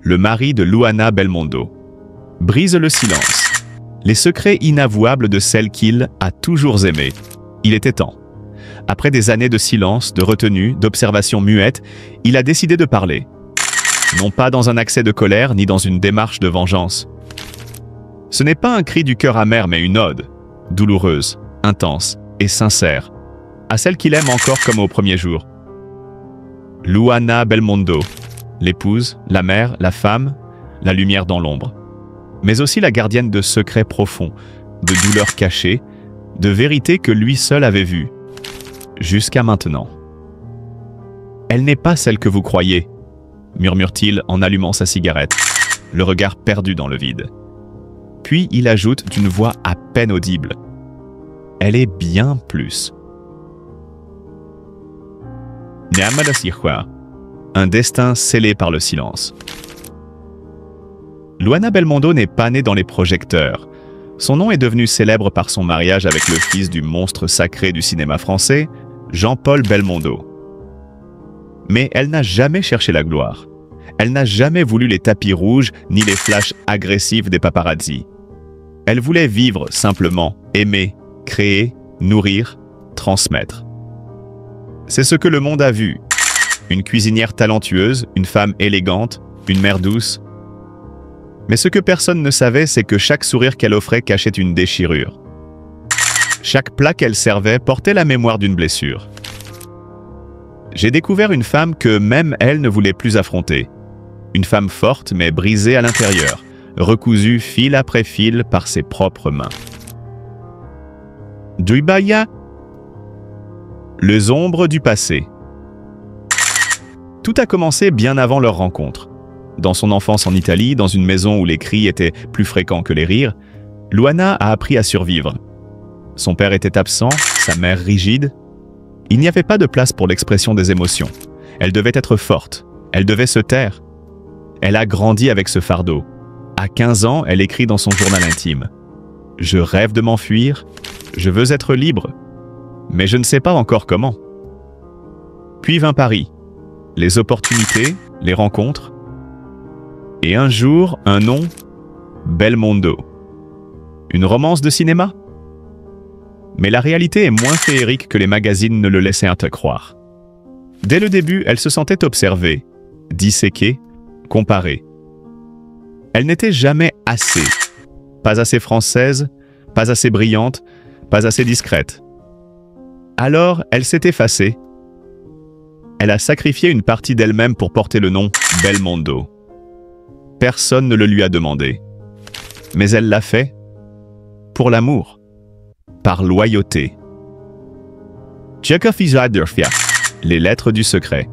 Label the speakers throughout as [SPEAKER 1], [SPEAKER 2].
[SPEAKER 1] le mari de Luana Belmondo, brise le silence, les secrets inavouables de celle qu'il a toujours aimée. Il était temps. Après des années de silence, de retenue, d'observation muette, il a décidé de parler. Non pas dans un accès de colère, ni dans une démarche de vengeance. Ce n'est pas un cri du cœur amer, mais une ode, douloureuse, intense et sincère, à celle qu'il aime encore comme au premier jour. Luana Belmondo, l'épouse, la mère, la femme, la lumière dans l'ombre, mais aussi la gardienne de secrets profonds, de douleurs cachées, de vérités que lui seul avait vues, jusqu'à maintenant. Elle n'est pas celle que vous croyez, murmure-t-il en allumant sa cigarette, le regard perdu dans le vide. Puis il ajoute d'une voix à peine audible. Elle est bien plus. Un destin scellé par le silence. Luana Belmondo n'est pas née dans les projecteurs. Son nom est devenu célèbre par son mariage avec le fils du monstre sacré du cinéma français, Jean-Paul Belmondo. Mais elle n'a jamais cherché la gloire. Elle n'a jamais voulu les tapis rouges ni les flashs agressifs des paparazzis. Elle voulait vivre simplement, aimer, créer, nourrir, transmettre. C'est ce que le monde a vu. Une cuisinière talentueuse, une femme élégante, une mère douce. Mais ce que personne ne savait, c'est que chaque sourire qu'elle offrait cachait une déchirure. Chaque plat qu'elle servait portait la mémoire d'une blessure. J'ai découvert une femme que même elle ne voulait plus affronter. Une femme forte mais brisée à l'intérieur, recousue fil après fil par ses propres mains. Duibaya, les ombres du passé. Tout a commencé bien avant leur rencontre. Dans son enfance en Italie, dans une maison où les cris étaient plus fréquents que les rires, Luana a appris à survivre. Son père était absent, sa mère rigide. Il n'y avait pas de place pour l'expression des émotions. Elle devait être forte, elle devait se taire. Elle a grandi avec ce fardeau. À 15 ans, elle écrit dans son journal intime. « Je rêve de m'enfuir, je veux être libre, mais je ne sais pas encore comment. » Puis vint Paris, les opportunités, les rencontres, et un jour, un nom, Belmondo. Une romance de cinéma? Mais la réalité est moins féerique que les magazines ne le laissaient croire. Dès le début, elle se sentait observée, disséquée, comparée. Elle n'était jamais assez. Pas assez française, pas assez brillante, pas assez discrète. Alors, elle s'est effacée. Elle a sacrifié une partie d'elle-même pour porter le nom Belmondo. Personne ne le lui a demandé. Mais elle l'a fait pour l'amour, par loyauté. Les lettres du secret.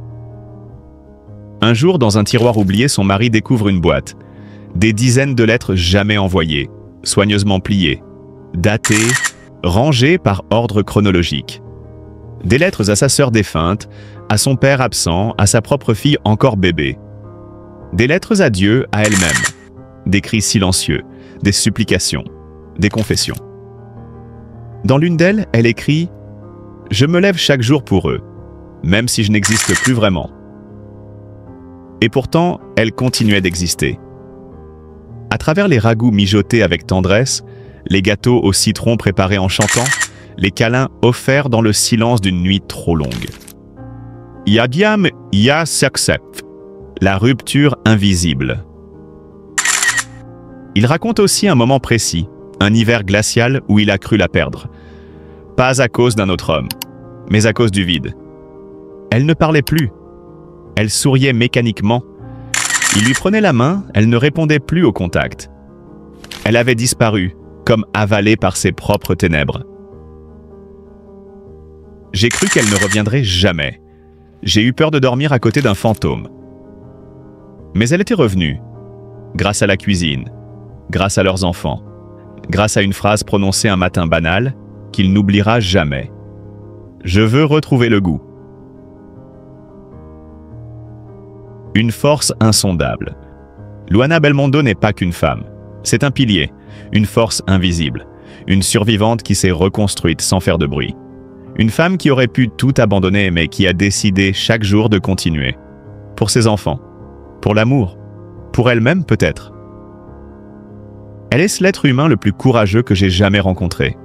[SPEAKER 1] Un jour, dans un tiroir oublié, son mari découvre une boîte. Des dizaines de lettres jamais envoyées, soigneusement pliées, datées, rangées par ordre chronologique. Des lettres à sa sœur défunte, à son père absent, à sa propre fille encore bébé. Des lettres à Dieu, à elle-même. Des cris silencieux, des supplications, des confessions. Dans l'une d'elles, elle écrit « Je me lève chaque jour pour eux, même si je n'existe plus vraiment. » Et pourtant, elle continuait d'exister. À travers les ragoûts mijotés avec tendresse, les gâteaux au citron préparés en chantant, les câlins offerts dans le silence d'une nuit trop longue. Yadiam ya s'accepte, la rupture invisible. Il raconte aussi un moment précis, un hiver glacial où il a cru la perdre. Pas à cause d'un autre homme, mais à cause du vide. Elle ne parlait plus. Elle souriait mécaniquement. Il lui prenait la main, elle ne répondait plus au contact. Elle avait disparu, comme avalée par ses propres ténèbres. J'ai cru qu'elle ne reviendrait jamais. J'ai eu peur de dormir à côté d'un fantôme. Mais elle était revenue, grâce à la cuisine, grâce à leurs enfants, grâce à une phrase prononcée un matin banal qu'il n'oubliera jamais. Je veux retrouver le goût. Une force insondable. Luana Belmondo n'est pas qu'une femme. C'est un pilier, une force invisible, une survivante qui s'est reconstruite sans faire de bruit. Une femme qui aurait pu tout abandonner mais qui a décidé chaque jour de continuer. Pour ses enfants, pour l'amour, Pour elle-même, peut-être. Elle est l'être humain le plus courageux que j'ai jamais rencontré.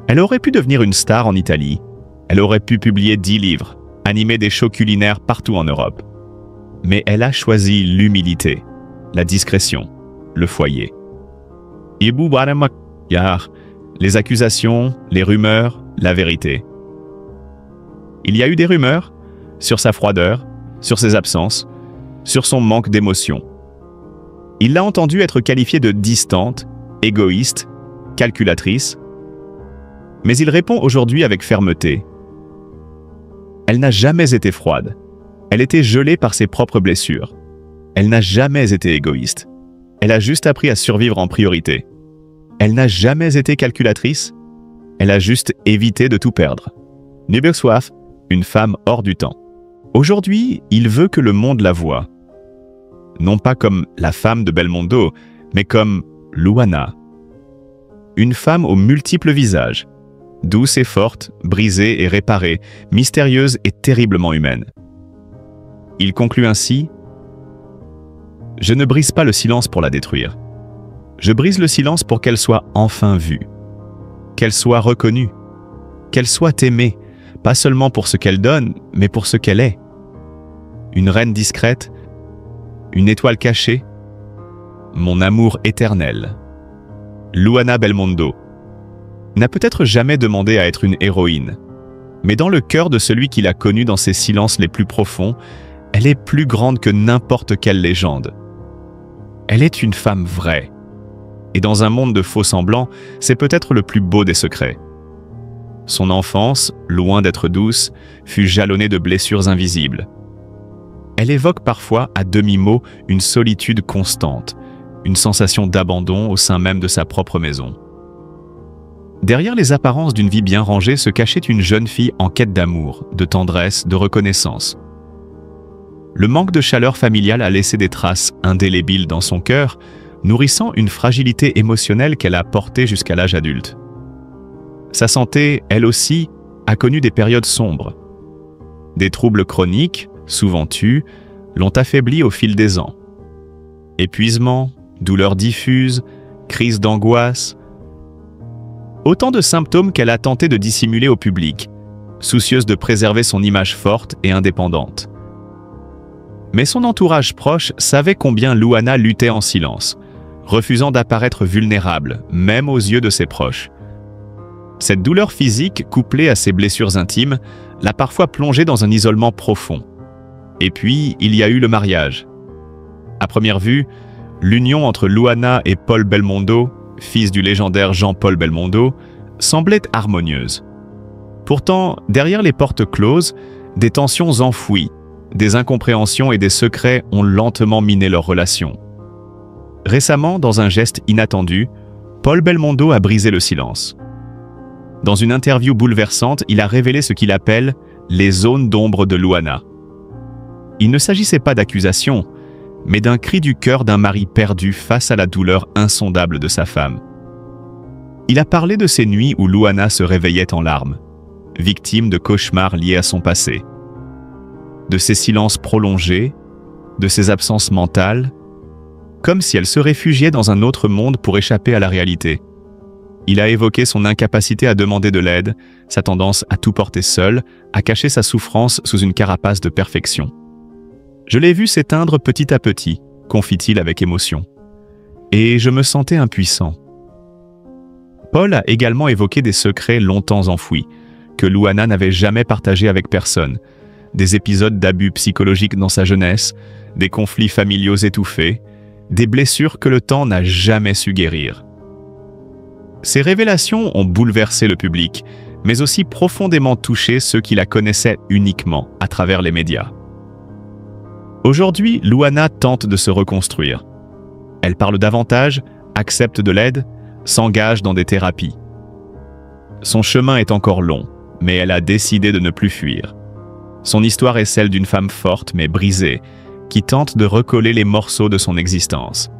[SPEAKER 1] Elle aurait pu devenir une star en Italie. Elle aurait pu publier 10 livres, animer des shows culinaires partout en Europe. Mais elle a choisi l'humilité, la discrétion, le foyer. Les accusations, les rumeurs, la vérité. Il y a eu des rumeurs sur sa froideur, sur ses absences, sur son manque d'émotion. Il l'a entendue être qualifiée de distante, égoïste, calculatrice. Mais il répond aujourd'hui avec fermeté. Elle n'a jamais été froide. Elle était gelée par ses propres blessures. Elle n'a jamais été égoïste. Elle a juste appris à survivre en priorité. Elle n'a jamais été calculatrice. Elle a juste évité de tout perdre. Nubelsoif, une femme hors du temps. Aujourd'hui, il veut que le monde la voie. Non pas comme la femme de Belmondo, mais comme Luana. Une femme aux multiples visages. Douce et forte, brisée et réparée, mystérieuse et terriblement humaine. Il conclut ainsi « Je ne brise pas le silence pour la détruire. Je brise le silence pour qu'elle soit enfin vue, qu'elle soit reconnue, qu'elle soit aimée, pas seulement pour ce qu'elle donne, mais pour ce qu'elle est. Une reine discrète, une étoile cachée, mon amour éternel. » Luana Belmondo n'a peut-être jamais demandé à être une héroïne, mais dans le cœur de celui qui l'a connue dans ses silences les plus profonds, elle est plus grande que n'importe quelle légende. Elle est une femme vraie. Et dans un monde de faux-semblants, c'est peut-être le plus beau des secrets. Son enfance, loin d'être douce, fut jalonnée de blessures invisibles. Elle évoque parfois, à demi-mot, une solitude constante, une sensation d'abandon au sein même de sa propre maison. Derrière les apparences d'une vie bien rangée se cachait une jeune fille en quête d'amour, de tendresse, de reconnaissance. Le manque de chaleur familiale a laissé des traces indélébiles dans son cœur, nourrissant une fragilité émotionnelle qu'elle a portée jusqu'à l'âge adulte. Sa santé, elle aussi, a connu des périodes sombres. Des troubles chroniques, souvent tus, l'ont affaiblie au fil des ans. Épuisement, douleurs diffuses, crises d'angoisse, autant de symptômes qu'elle a tenté de dissimuler au public, soucieuse de préserver son image forte et indépendante. Mais son entourage proche savait combien Luana luttait en silence, refusant d'apparaître vulnérable, même aux yeux de ses proches. Cette douleur physique, couplée à ses blessures intimes, l'a parfois plongée dans un isolement profond. Et puis, il y a eu le mariage. À première vue, l'union entre Luana et Paul Belmondo, fils du légendaire Jean-Paul Belmondo, semblait harmonieuse. Pourtant, derrière les portes closes, des tensions enfouies, des incompréhensions et des secrets ont lentement miné leur relation. Récemment, dans un geste inattendu, Paul Belmondo a brisé le silence. Dans une interview bouleversante, il a révélé ce qu'il appelle « les zones d'ombre de Luana ». Il ne s'agissait pas d'accusations, mais d'un cri du cœur d'un mari perdu face à la douleur insondable de sa femme. Il a parlé de ces nuits où Luana se réveillait en larmes, victime de cauchemars liés à son passé. De ses silences prolongés, de ses absences mentales, comme si elle se réfugiait dans un autre monde pour échapper à la réalité. Il a évoqué son incapacité à demander de l'aide, sa tendance à tout porter seul, à cacher sa souffrance sous une carapace de perfection. Je l'ai vu s'éteindre petit à petit, confie-t-il avec émotion. Et je me sentais impuissant. Paul a également évoqué des secrets longtemps enfouis, que Luana n'avait jamais partagés avec personne, des épisodes d'abus psychologiques dans sa jeunesse, des conflits familiaux étouffés, des blessures que le temps n'a jamais su guérir. Ces révélations ont bouleversé le public, mais aussi profondément touché ceux qui la connaissaient uniquement à travers les médias. Aujourd'hui, Luana tente de se reconstruire. Elle parle davantage, accepte de l'aide, s'engage dans des thérapies. Son chemin est encore long, mais elle a décidé de ne plus fuir. Son histoire est celle d'une femme forte mais brisée, qui tente de recoller les morceaux de son existence.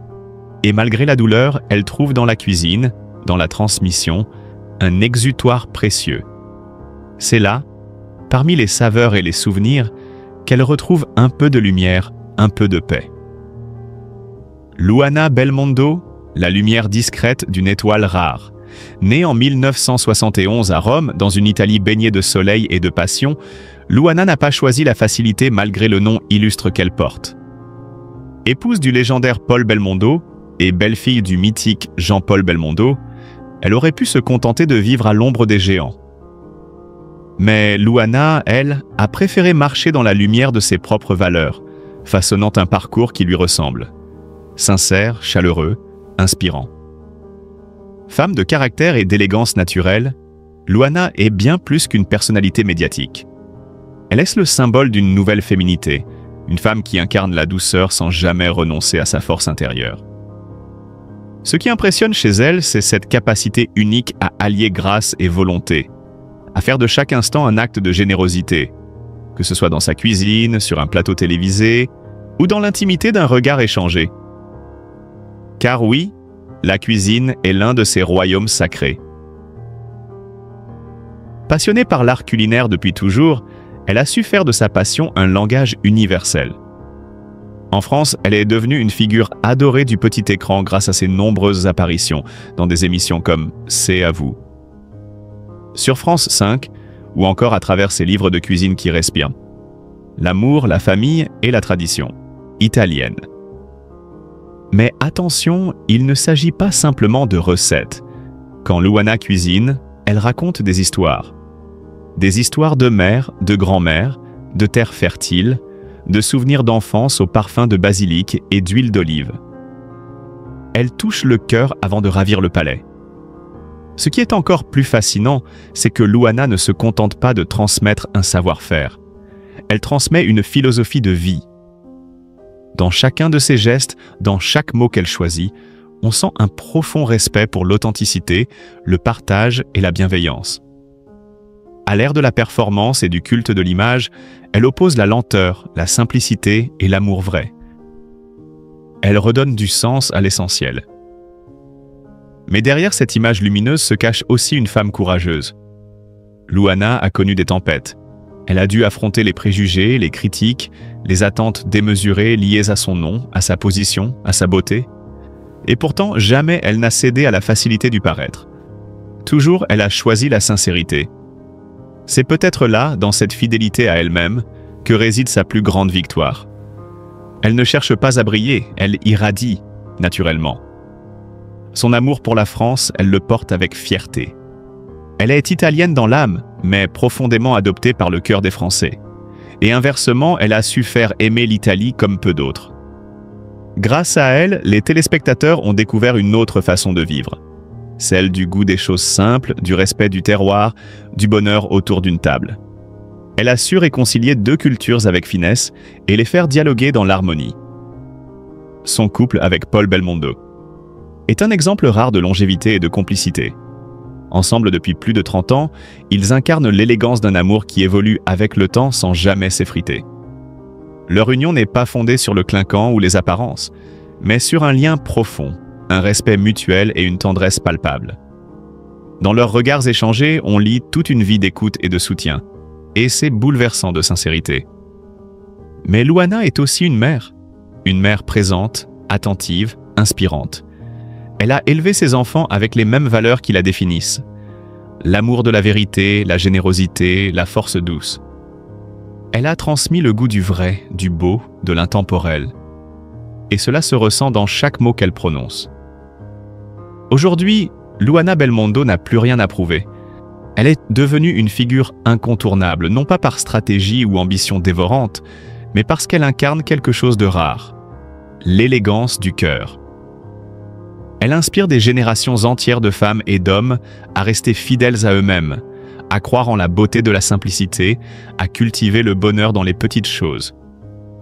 [SPEAKER 1] Et malgré la douleur, elle trouve dans la cuisine, dans la transmission, un exutoire précieux. C'est là, parmi les saveurs et les souvenirs, qu'elle retrouve un peu de lumière, un peu de paix. Luana Belmondo, la lumière discrète d'une étoile rare. Née en 1971 à Rome, dans une Italie baignée de soleil et de passion, Luana n'a pas choisi la facilité malgré le nom illustre qu'elle porte. Épouse du légendaire Paul Belmondo et belle-fille du mythique Jean-Paul Belmondo, elle aurait pu se contenter de vivre à l'ombre des géants. Mais Luana, elle, a préféré marcher dans la lumière de ses propres valeurs, façonnant un parcours qui lui ressemble. Sincère, chaleureux, inspirant. Femme de caractère et d'élégance naturelle, Luana est bien plus qu'une personnalité médiatique. Elle est le symbole d'une nouvelle féminité, une femme qui incarne la douceur sans jamais renoncer à sa force intérieure. Ce qui impressionne chez elle, c'est cette capacité unique à allier grâce et volonté, à faire de chaque instant un acte de générosité, que ce soit dans sa cuisine, sur un plateau télévisé, ou dans l'intimité d'un regard échangé. Car oui, la cuisine est l'un de ses royaumes sacrés. Passionnée par l'art culinaire depuis toujours, elle a su faire de sa passion un langage universel. En France, elle est devenue une figure adorée du petit écran grâce à ses nombreuses apparitions dans des émissions comme « C'est à vous », sur France 5, ou encore à travers ses livres de cuisine qui respirent l'amour, la famille et la tradition italienne. Mais attention, il ne s'agit pas simplement de recettes. Quand Luana cuisine, elle raconte des histoires. Des histoires de mère, de grand-mère, de terres fertiles, de souvenirs d'enfance au parfum de basilic et d'huile d'olive. Elle touche le cœur avant de ravir le palais. Ce qui est encore plus fascinant, c'est que Luana ne se contente pas de transmettre un savoir-faire. Elle transmet une philosophie de vie. Dans chacun de ses gestes, dans chaque mot qu'elle choisit, on sent un profond respect pour l'authenticité, le partage et la bienveillance. À l'ère de la performance et du culte de l'image, elle oppose la lenteur, la simplicité et l'amour vrai. Elle redonne du sens à l'essentiel. Mais derrière cette image lumineuse se cache aussi une femme courageuse. Luana a connu des tempêtes. Elle a dû affronter les préjugés, les critiques, les attentes démesurées liées à son nom, à sa position, à sa beauté. Et pourtant, jamais elle n'a cédé à la facilité du paraître. Toujours, elle a choisi la sincérité. C'est peut-être là, dans cette fidélité à elle-même, que réside sa plus grande victoire. Elle ne cherche pas à briller, elle irradie, naturellement. Son amour pour la France, elle le porte avec fierté. Elle est italienne dans l'âme, mais profondément adoptée par le cœur des Français. Et inversement, elle a su faire aimer l'Italie comme peu d'autres. Grâce à elle, les téléspectateurs ont découvert une autre façon de vivre. Celle du goût des choses simples, du respect du terroir, du bonheur autour d'une table. Elle a su réconcilier deux cultures avec finesse et les faire dialoguer dans l'harmonie. Son couple avec Paul Belmondo est un exemple rare de longévité et de complicité. Ensemble depuis plus de 30 ans, ils incarnent l'élégance d'un amour qui évolue avec le temps sans jamais s'effriter. Leur union n'est pas fondée sur le clinquant ou les apparences, mais sur un lien profond, un respect mutuel et une tendresse palpable. Dans leurs regards échangés, on lit toute une vie d'écoute et de soutien, et c'est bouleversant de sincérité. Mais Luana est aussi une mère présente, attentive, inspirante. Elle a élevé ses enfants avec les mêmes valeurs qui la définissent. L'amour de la vérité, la générosité, la force douce. Elle a transmis le goût du vrai, du beau, de l'intemporel. Et cela se ressent dans chaque mot qu'elle prononce. Aujourd'hui, Luana Belmondo n'a plus rien à prouver. Elle est devenue une figure incontournable, non pas par stratégie ou ambition dévorante, mais parce qu'elle incarne quelque chose de rare. L'élégance du cœur. Elle inspire des générations entières de femmes et d'hommes à rester fidèles à eux-mêmes, à croire en la beauté de la simplicité, à cultiver le bonheur dans les petites choses.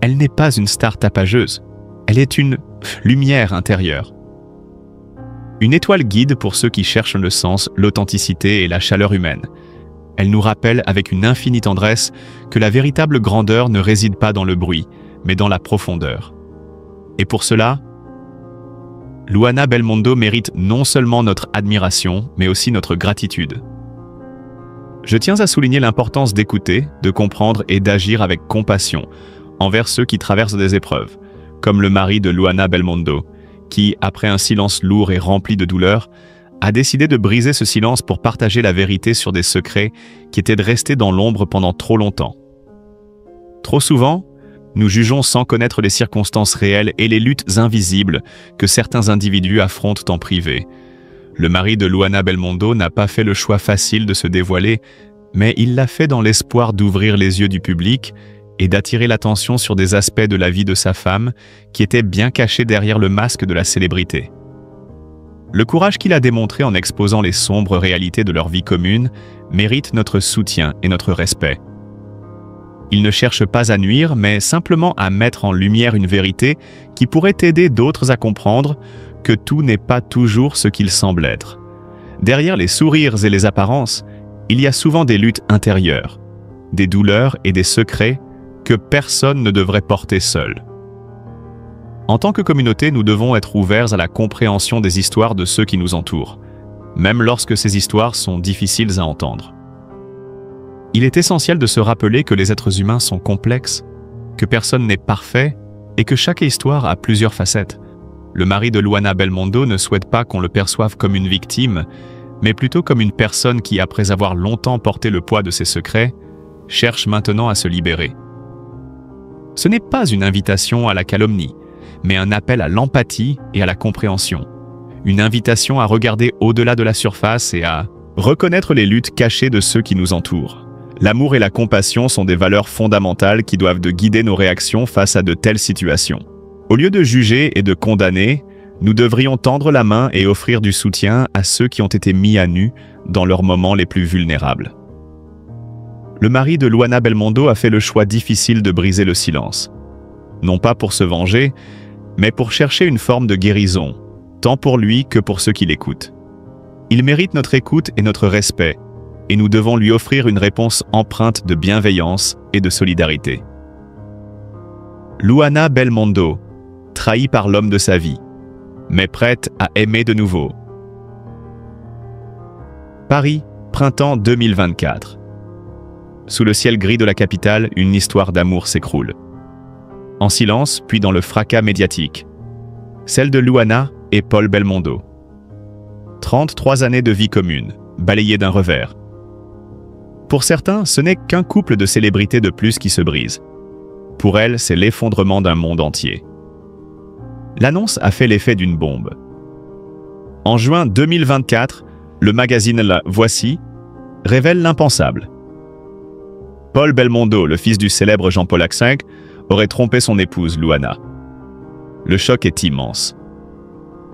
[SPEAKER 1] Elle n'est pas une star tapageuse, elle est une lumière intérieure. Une étoile guide pour ceux qui cherchent le sens, l'authenticité et la chaleur humaine. Elle nous rappelle avec une infinie tendresse que la véritable grandeur ne réside pas dans le bruit, mais dans la profondeur. Et pour cela, Luana Belmondo mérite non seulement notre admiration, mais aussi notre gratitude. Je tiens à souligner l'importance d'écouter, de comprendre et d'agir avec compassion envers ceux qui traversent des épreuves, comme le mari de Luana Belmondo, qui, après un silence lourd et rempli de douleur, a décidé de briser ce silence pour partager la vérité sur des secrets qui étaient restés dans l'ombre pendant trop longtemps. Trop souvent, nous jugeons sans connaître les circonstances réelles et les luttes invisibles que certains individus affrontent en privé. Le mari de Luana Belmondo n'a pas fait le choix facile de se dévoiler, mais il l'a fait dans l'espoir d'ouvrir les yeux du public et d'attirer l'attention sur des aspects de la vie de sa femme qui étaient bien cachés derrière le masque de la célébrité. Le courage qu'il a démontré en exposant les sombres réalités de leur vie commune mérite notre soutien et notre respect. Il ne cherche pas à nuire, mais simplement à mettre en lumière une vérité qui pourrait aider d'autres à comprendre que tout n'est pas toujours ce qu'il semble être. Derrière les sourires et les apparences, il y a souvent des luttes intérieures, des douleurs et des secrets que personne ne devrait porter seul. En tant que communauté, nous devons être ouverts à la compréhension des histoires de ceux qui nous entourent, même lorsque ces histoires sont difficiles à entendre. Il est essentiel de se rappeler que les êtres humains sont complexes, que personne n'est parfait et que chaque histoire a plusieurs facettes. Le mari de Luana Belmondo ne souhaite pas qu'on le perçoive comme une victime, mais plutôt comme une personne qui, après avoir longtemps porté le poids de ses secrets, cherche maintenant à se libérer. Ce n'est pas une invitation à la calomnie, mais un appel à l'empathie et à la compréhension. Une invitation à regarder au-delà de la surface et à reconnaître les luttes cachées de ceux qui nous entourent. L'amour et la compassion sont des valeurs fondamentales qui doivent guider nos réactions face à de telles situations. Au lieu de juger et de condamner, nous devrions tendre la main et offrir du soutien à ceux qui ont été mis à nu dans leurs moments les plus vulnérables. Le mari de Luana Belmondo a fait le choix difficile de briser le silence. Non pas pour se venger, mais pour chercher une forme de guérison, tant pour lui que pour ceux qui l'écoutent. Il mérite notre écoute et notre respect, et nous devons lui offrir une réponse empreinte de bienveillance et de solidarité. Luana Belmondo, trahie par l'homme de sa vie, mais prête à aimer de nouveau. Paris, printemps 2024. Sous le ciel gris de la capitale, une histoire d'amour s'écroule. En silence, puis dans le fracas médiatique. Celle de Luana et Paul Belmondo. 33 années de vie commune, balayées d'un revers. Pour certains, ce n'est qu'un couple de célébrités de plus qui se brise. Pour elle, c'est l'effondrement d'un monde entier. L'annonce a fait l'effet d'une bombe. En juin 2024, le magazine La Voici révèle l'impensable. Paul Belmondo, le fils du célèbre Jean-Paul V, aurait trompé son épouse Luana. Le choc est immense.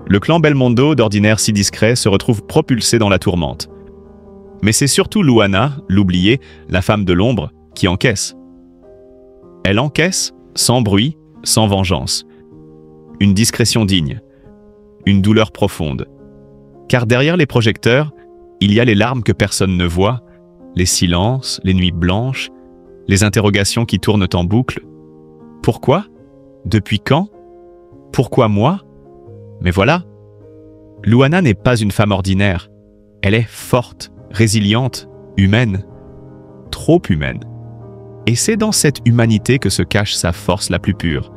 [SPEAKER 1] Le clan Belmondo, d'ordinaire si discret, se retrouve propulsé dans la tourmente. Mais c'est surtout Luana, l'oubliée, la femme de l'ombre, qui encaisse. Elle encaisse sans bruit, sans vengeance. Une discrétion digne. Une douleur profonde. Car derrière les projecteurs, il y a les larmes que personne ne voit, les silences, les nuits blanches, les interrogations qui tournent en boucle. Pourquoi? Depuis quand? Pourquoi moi? Mais voilà, Luana n'est pas une femme ordinaire. Elle est forte, résiliente, humaine, trop humaine. Et c'est dans cette humanité que se cache sa force la plus pure.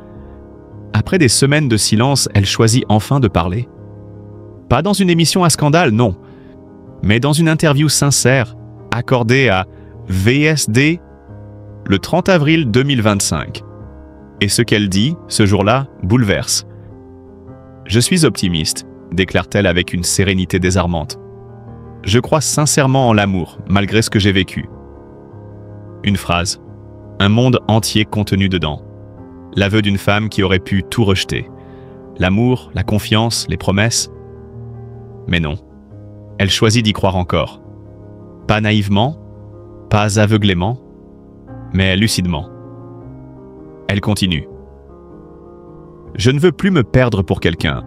[SPEAKER 1] Après des semaines de silence, elle choisit enfin de parler. Pas dans une émission à scandale, non, mais dans une interview sincère, accordée à VSD le 30 avril 2025. Et ce qu'elle dit, ce jour-là, bouleverse. « Je suis optimiste », déclare-t-elle avec une sérénité désarmante. « Je crois sincèrement en l'amour, malgré ce que j'ai vécu. » Une phrase, un monde entier contenu dedans. L'aveu d'une femme qui aurait pu tout rejeter. L'amour, la confiance, les promesses. Mais non, elle choisit d'y croire encore. Pas naïvement, pas aveuglément, mais lucidement. Elle continue. « Je ne veux plus me perdre pour quelqu'un.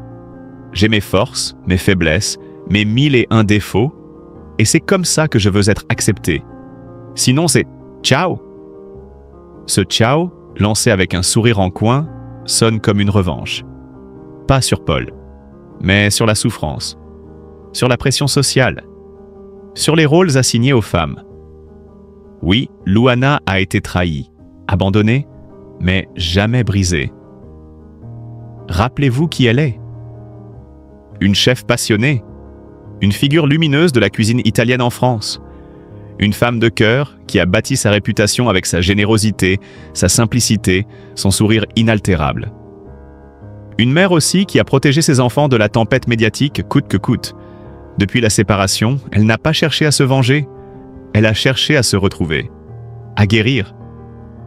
[SPEAKER 1] J'ai mes forces, mes faiblesses, mes 1001 défauts, et c'est comme ça que je veux être acceptée. Sinon c'est ciao !» Ce ciao, lancé avec un sourire en coin, sonne comme une revanche. Pas sur Paul, mais sur la souffrance, sur la pression sociale, sur les rôles assignés aux femmes. Oui, Luana a été trahie, abandonnée, mais jamais brisée. Rappelez-vous qui elle est. une chef passionnée, une figure lumineuse de la cuisine italienne en France, une femme de cœur qui a bâti sa réputation avec sa générosité, sa simplicité, son sourire inaltérable. Une mère aussi qui a protégé ses enfants de la tempête médiatique coûte que coûte. Depuis la séparation, elle n'a pas cherché à se venger, elle a cherché à se retrouver, à guérir.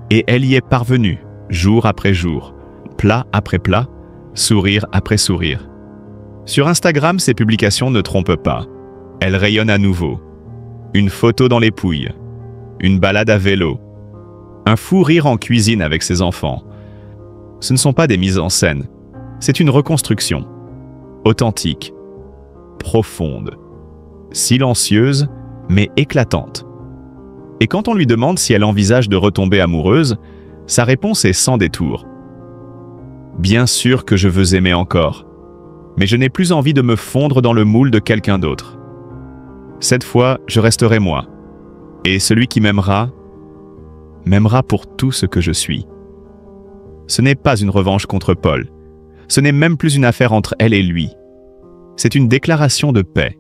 [SPEAKER 1] Et elle y est parvenue, jour après jour, plat après plat, sourire après sourire. Sur Instagram, ses publications ne trompent pas. Elle rayonne à nouveau. Une photo dans les pouilles, une balade à vélo, un fou rire en cuisine avec ses enfants. Ce ne sont pas des mises en scène, c'est une reconstruction, authentique, profonde, silencieuse, mais éclatante. Et quand on lui demande si elle envisage de retomber amoureuse, sa réponse est sans détour. Bien sûr que je veux aimer encore, mais je n'ai plus envie de me fondre dans le moule de quelqu'un d'autre. Cette fois, je resterai moi, et celui qui m'aimera, m'aimera pour tout ce que je suis. Ce n'est pas une revanche contre Paul, ce n'est même plus une affaire entre elle et lui. C'est une déclaration de paix,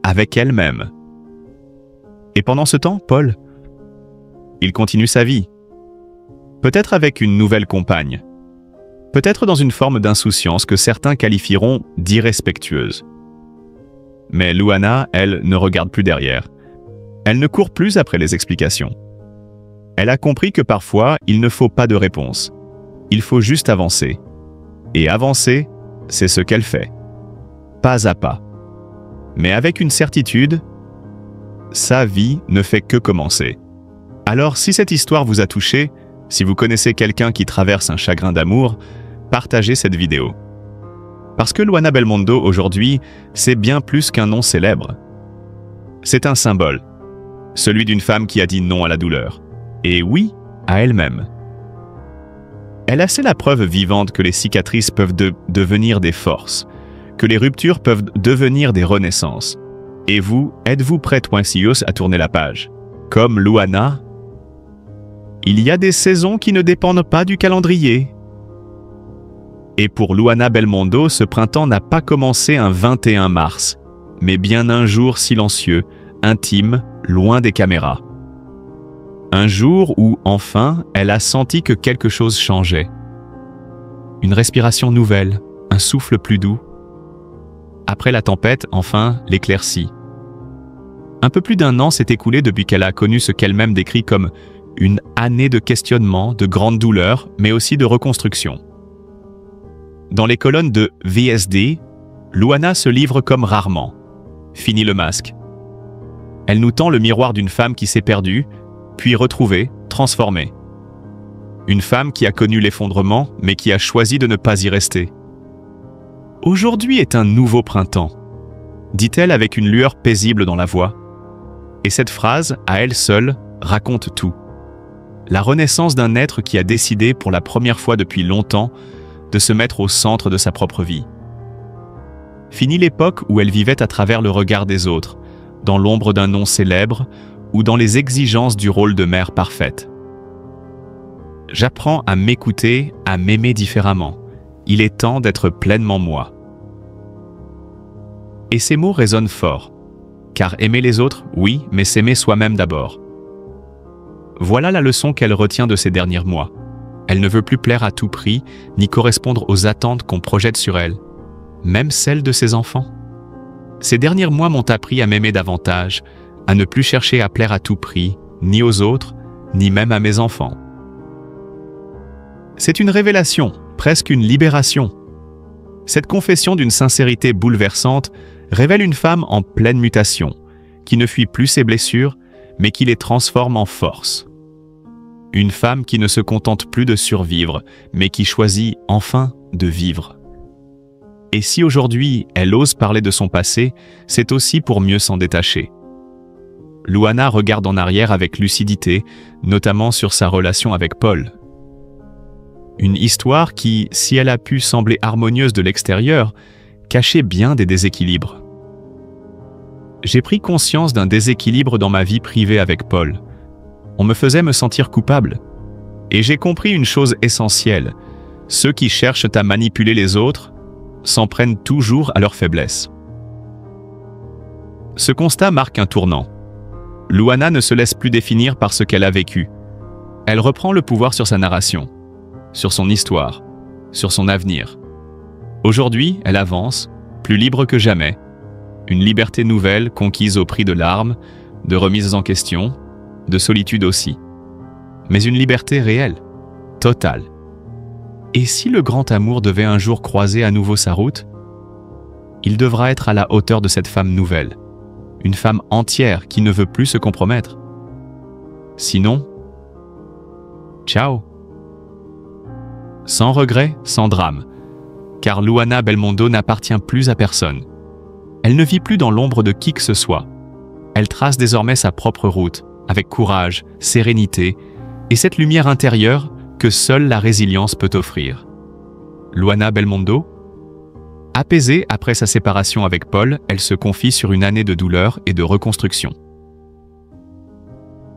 [SPEAKER 1] avec elle-même. Et pendant ce temps, Paul, il continue sa vie. Peut-être avec une nouvelle compagne, peut-être dans une forme d'insouciance que certains qualifieront d'irrespectueuse. Mais Luana, elle, ne regarde plus derrière. Elle ne court plus après les explications. Elle a compris que parfois, il ne faut pas de réponse. Il faut juste avancer. Et avancer, c'est ce qu'elle fait. Pas à pas. Mais avec une certitude, sa vie ne fait que commencer. Alors, si cette histoire vous a touché, si vous connaissez quelqu'un qui traverse un chagrin d'amour, partagez cette vidéo. Parce que Luana Belmondo, aujourd'hui, c'est bien plus qu'un nom célèbre. C'est un symbole, celui d'une femme qui a dit non à la douleur, et oui à elle-même. Elle a fait la preuve vivante que les cicatrices peuvent devenir des forces, que les ruptures peuvent devenir des renaissances. Et vous, êtes-vous prête, Wincios, à tourner la page? Comme Luana, il y a des saisons qui ne dépendent pas du calendrier. Et pour Luana Belmondo, ce printemps n'a pas commencé un 21 mars, mais bien un jour silencieux, intime, loin des caméras. Un jour où, enfin, elle a senti que quelque chose changeait. Une respiration nouvelle, un souffle plus doux. Après la tempête, enfin, l'éclaircie. Un peu plus d'un an s'est écoulé depuis qu'elle a connu ce qu'elle-même décrit comme une année de questionnement, de grande douleur, mais aussi de reconstruction. Dans les colonnes de VSD, Luana se livre comme rarement. Fini le masque. Elle nous tend le miroir d'une femme qui s'est perdue, puis retrouvée, transformée. Une femme qui a connu l'effondrement, mais qui a choisi de ne pas y rester. Aujourd'hui est un nouveau printemps, dit-elle avec une lueur paisible dans la voix. Et cette phrase, à elle seule, raconte tout. La renaissance d'un être qui a décidé pour la première fois depuis longtemps de se mettre au centre de sa propre vie. Fini l'époque où elle vivait à travers le regard des autres, dans l'ombre d'un nom célèbre ou dans les exigences du rôle de mère parfaite. J'apprends à m'écouter, à m'aimer différemment. Il est temps d'être pleinement moi. Et ces mots résonnent fort, car aimer les autres, oui, mais s'aimer soi-même d'abord. Voilà la leçon qu'elle retient de ces derniers mois. Elle ne veut plus plaire à tout prix, ni correspondre aux attentes qu'on projette sur elle, même celles de ses enfants. Ces derniers mois m'ont appris à m'aimer davantage, à ne plus chercher à plaire à tout prix, ni aux autres, ni même à mes enfants. C'est une révélation, presque une libération. Cette confession d'une sincérité bouleversante révèle une femme en pleine mutation, qui ne fuit plus ses blessures, mais qui les transforme en force. Une femme qui ne se contente plus de survivre, mais qui choisit enfin de vivre. Et si aujourd'hui elle ose parler de son passé, c'est aussi pour mieux s'en détacher. Luana regarde en arrière avec lucidité, notamment sur sa relation avec Paul. Une histoire qui, si elle a pu sembler harmonieuse de l'extérieur, cachait bien des déséquilibres. J'ai pris conscience d'un déséquilibre dans ma vie privée avec Paul. On me faisait me sentir coupable. Et j'ai compris une chose essentielle. Ceux qui cherchent à manipuler les autres s'en prennent toujours à leurs faiblesses. Ce constat marque un tournant. Luana ne se laisse plus définir par ce qu'elle a vécu. Elle reprend le pouvoir sur sa narration, sur son histoire, sur son avenir. Aujourd'hui, elle avance, plus libre que jamais, une liberté nouvelle conquise au prix de larmes, de remises en question, de solitude aussi. Mais une liberté réelle, totale. Et si le grand amour devait un jour croiser à nouveau sa route, il devra être à la hauteur de cette femme nouvelle, une femme entière qui ne veut plus se compromettre. Sinon, ciao. Sans regret, sans drame, car Luana Belmondo n'appartient plus à personne. Elle ne vit plus dans l'ombre de qui que ce soit. Elle trace désormais sa propre route, avec courage, sérénité et cette lumière intérieure que seule la résilience peut offrir. Luana Belmondo, apaisée après sa séparation avec Paul, elle se confie sur une année de douleur et de reconstruction.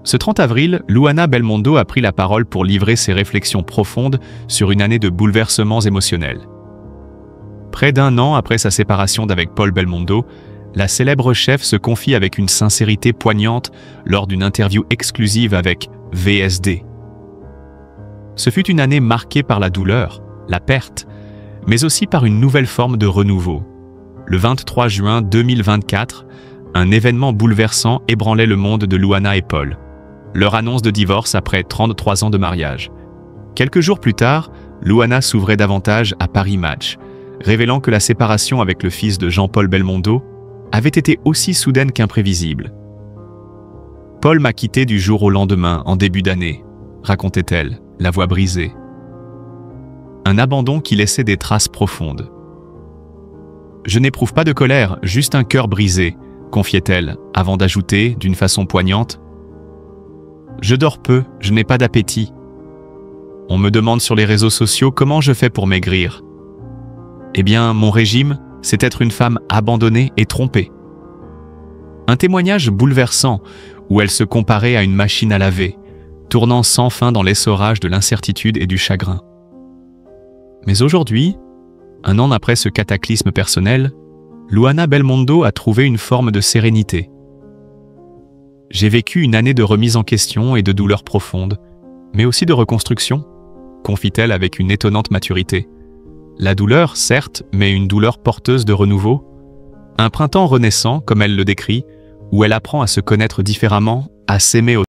[SPEAKER 1] Ce 30 avril, Luana Belmondo a pris la parole pour livrer ses réflexions profondes sur une année de bouleversements émotionnels. Près d'un an après sa séparation d'avec Paul Belmondo, la célèbre chef se confie avec une sincérité poignante lors d'une interview exclusive avec VSD. Ce fut une année marquée par la douleur, la perte, mais aussi par une nouvelle forme de renouveau. Le 23 juin 2024, un événement bouleversant ébranlait le monde de Luana et Paul. Leur annonce de divorce après 33 ans de mariage. Quelques jours plus tard, Luana s'ouvrait davantage à Paris Match, révélant que la séparation avec le fils de Jean-Paul Belmondo avait été aussi soudaine qu'imprévisible. « Paul m'a quitté du jour au lendemain, en début d'année », racontait-elle, la voix brisée. Un abandon qui laissait des traces profondes. « Je n'éprouve pas de colère, juste un cœur brisé », confiait-elle, avant d'ajouter, d'une façon poignante, « Je dors peu, je n'ai pas d'appétit. On me demande sur les réseaux sociaux comment je fais pour maigrir. Eh bien, mon régime, c'est être une femme abandonnée et trompée. » Un témoignage bouleversant où elle se comparait à une machine à laver, tournant sans fin dans l'essorage de l'incertitude et du chagrin. Mais aujourd'hui, un an après ce cataclysme personnel, Luana Belmondo a trouvé une forme de sérénité. « J'ai vécu une année de remise en question et de douleur profonde, mais aussi de reconstruction », confie-t-elle avec une étonnante maturité. La douleur, certes, mais une douleur porteuse de renouveau. Un printemps renaissant, comme elle le décrit, où elle apprend à se connaître différemment, à s'aimer